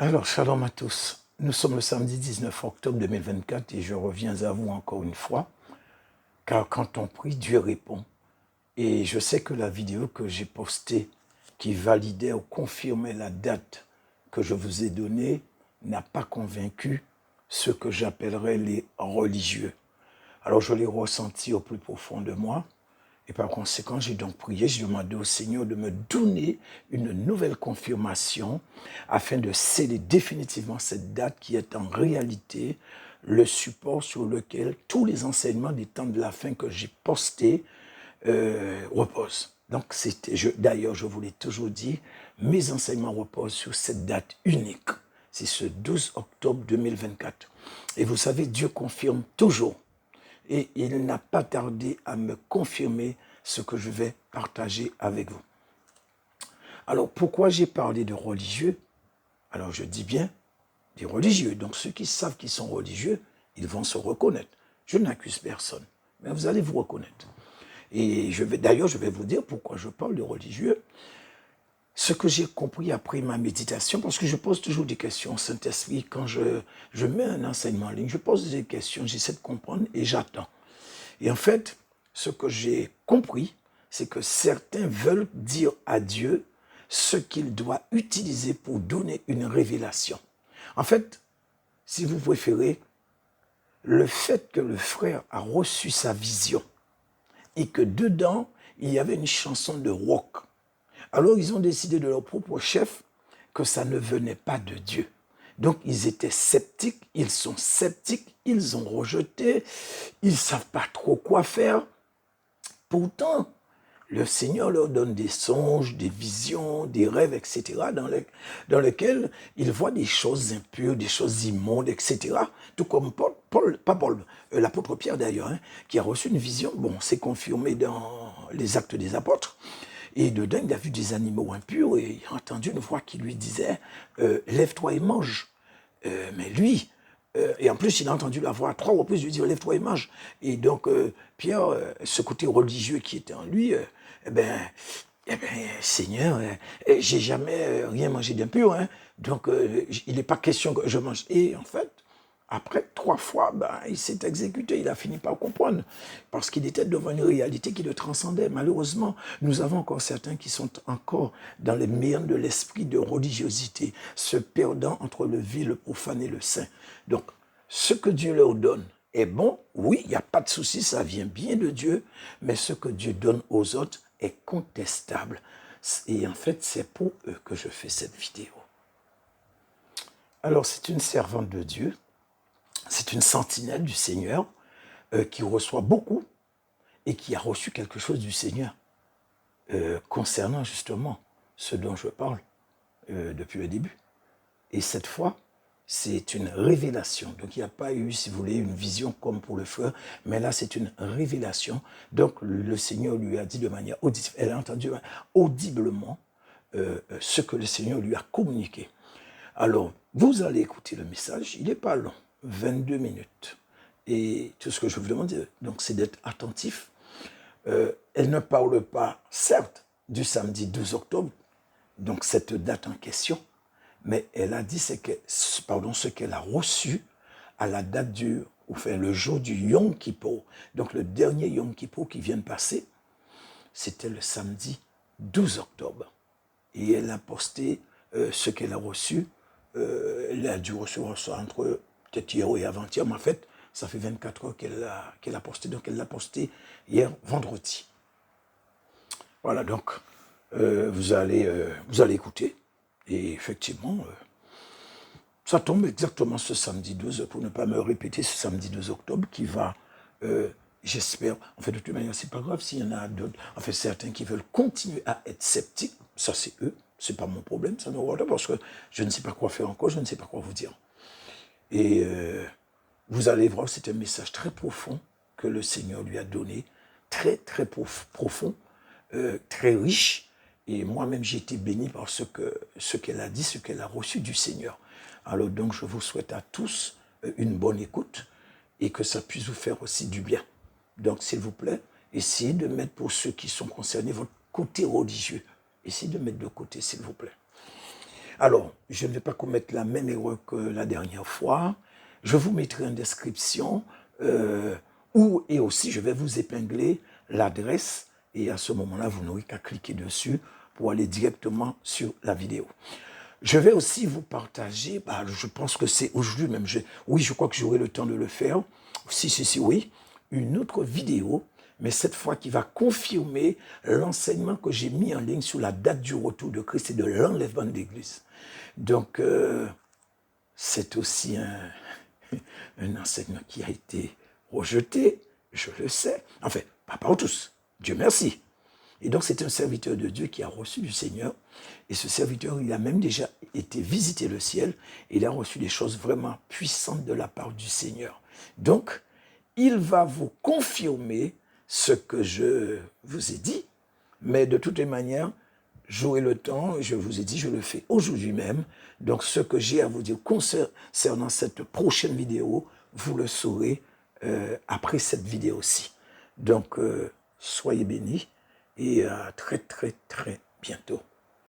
Alors, shalom à tous. Nous sommes le samedi 19 octobre 2024 et je reviens à vous encore une fois, car quand on prie, Dieu répond. Et je sais que la vidéo que j'ai postée, qui validait ou confirmait la date que je vous ai donnée, n'a pas convaincu ceux que j'appellerais les religieux. Alors, je l'ai ressenti au plus profond de moi. Et par conséquent, j'ai donc prié, j'ai demandé au Seigneur de me donner une nouvelle confirmation afin de sceller définitivement cette date qui est en réalité le support sur lequel tous les enseignements des temps de la fin que j'ai postés reposent. Donc, d'ailleurs, je vous l'ai toujours dit, mes enseignements reposent sur cette date unique. C'est ce 12 octobre 2024. Et vous savez, Dieu confirme toujours. Et il n'a pas tardé à me confirmer ce que je vais partager avec vous. Alors, pourquoi j'ai parlé de religieux? Alors, je dis bien des religieux. Donc, ceux qui savent qu'ils sont religieux, ils vont se reconnaître. Je n'accuse personne, mais vous allez vous reconnaître. Et d'ailleurs, je vais vous dire pourquoi je parle de religieux. Ce que j'ai compris après ma méditation, parce que je pose toujours des questions au Saint-Esprit, quand je mets un enseignement en ligne, je pose des questions, j'essaie de comprendre et j'attends. Et en fait, ce que j'ai compris, c'est que certains veulent dire à Dieu ce qu'il doit utiliser pour donner une révélation. En fait, si vous préférez, le fait que le frère a reçu sa vision et que dedans, il y avait une chanson de rock. Alors, ils ont décidé de leur propre chef que ça ne venait pas de Dieu. Donc, ils étaient sceptiques, ils sont sceptiques, ils ont rejeté, ils ne savent pas trop quoi faire. Pourtant, le Seigneur leur donne des songes, des visions, des rêves, etc., dans lesquels ils voient des choses impures, des choses immondes, etc. Tout comme l'apôtre Pierre d'ailleurs, hein, qui a reçu une vision. Bon, c'est confirmé dans les Actes des Apôtres. Et dedans, il a vu des animaux impurs et il a entendu une voix qui lui disait lève-toi et mange. Mais lui, et en plus, il a entendu la voix 3 reprises lui dire lève-toi et mange. Et donc, Pierre, ce côté religieux qui était en lui, Seigneur, j'ai jamais rien mangé d'impur, hein, donc il n'est pas question que je mange. Et en fait, après 3 fois, il s'est exécuté, il a fini par comprendre, parce qu'il était devant une réalité qui le transcendait. Malheureusement, nous avons encore certains qui sont encore dans les méandres de l'esprit de religiosité, se perdant entre le vil, le profane et le saint. Donc, ce que Dieu leur donne est bon, oui, il n'y a pas de souci, ça vient bien de Dieu, mais ce que Dieu donne aux autres est contestable. Et en fait, c'est pour eux que je fais cette vidéo. Alors, c'est une servante de Dieu, c'est une sentinelle du Seigneur qui reçoit beaucoup et qui a reçu quelque chose du Seigneur concernant justement ce dont je parle depuis le début. Et cette fois, c'est une révélation. Donc, il n'y a pas eu, si vous voulez, une vision comme pour le frère, mais là, c'est une révélation. Donc, le Seigneur lui a dit de manière audible, elle a entendu audiblement ce que le Seigneur lui a communiqué. Alors, vous allez écouter le message, il n'est pas long, 22 minutes. Et tout ce que je vous demande, donc, c'est d'être attentif. Elle ne parle pas, certes, du samedi 12 octobre, donc cette date en question, mais elle a dit ce qu'elle a reçu à la date le jour du Yom Kippour. Donc le dernier Yom Kippour qui vient de passer, c'était le samedi 12 octobre. Et elle a posté ce qu'elle a reçu. Elle a dû recevoir ça entre peut-être hier et avant-hier, mais en fait, ça fait 24 heures qu'elle a posté. Donc elle l'a posté hier, vendredi. Voilà, donc vous allez écouter. Et effectivement, ça tombe exactement ce samedi 12, pour ne pas me répéter, ce samedi 12 octobre qui va, j'espère, en fait de toute manière, c'est pas grave s'il y en a d'autres, en fait certains qui veulent continuer à être sceptiques, ça c'est eux, c'est pas mon problème, ça ne regarde pas, parce que je ne sais pas quoi faire encore, je ne sais pas quoi vous dire. Et vous allez voir, c'est un message très profond que le Seigneur lui a donné, très très profond, très riche. Et moi-même, j'ai été béni par ce qu'elle a dit, ce qu'elle a reçu du Seigneur. Alors donc, je vous souhaite à tous une bonne écoute et que ça puisse vous faire aussi du bien. Donc, s'il vous plaît, essayez de mettre, pour ceux qui sont concernés, votre côté religieux. Essayez de mettre de côté, s'il vous plaît. Alors, je ne vais pas commettre la même erreur que la dernière fois. Je vous mettrai en description et aussi je vais vous épingler l'adresse et à ce moment-là, vous n'aurez qu'à cliquer dessus pour aller directement sur la vidéo. Je vais aussi vous partager, je pense que c'est aujourd'hui même, oui, je crois que j'aurai le temps de le faire, oui, une autre vidéo, mais cette fois qui va confirmer l'enseignement que j'ai mis en ligne sur la date du retour de Christ et de l'enlèvement de l'Église. Donc, c'est aussi un enseignement qui a été rejeté, je le sais, enfin, pas par tous, Dieu merci. Et donc, c'est un serviteur de Dieu qui a reçu du Seigneur. Et ce serviteur, il a même déjà été visiter le ciel. Et il a reçu des choses vraiment puissantes de la part du Seigneur. Donc, il va vous confirmer ce que je vous ai dit. Mais de toutes les manières, j'aurai le temps, je vous ai dit, je le fais aujourd'hui même. Donc, ce que j'ai à vous dire concernant cette prochaine vidéo, vous le saurez après cette vidéo-ci. Donc, soyez bénis. Et à très, très, très bientôt.